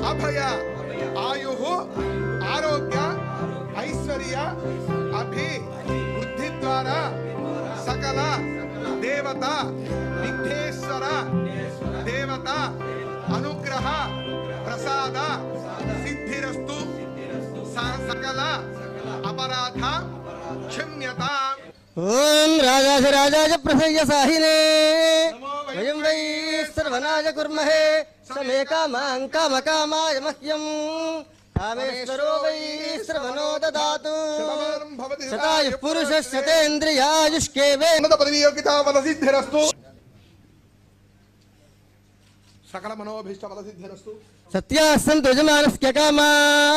अभय आयु आरोग्य ऐश्वर्य अभिवृद्धि द्वारा सकल देवता विघ्नेश्वर देवता अनुग्रह प्रसाद सिद्धिरस्तु सकल अपराध क्षम्यता। ओम राजाज राजाज प्रसय्य साहिने वयं वै सर्वनाय कुर्महे समे कामां कामकामाय मह्यं कामेश्वरो वै सर्वनो ददातु शतायुः पुरुषः शतेन्द्रियायुष्केवे पदवीयोगिता फलसिद्धिरस्तु सकल मनोभीष्ट फलसिद्धिरस्तु सत्याः सन्तु यजमानस्य कामाः।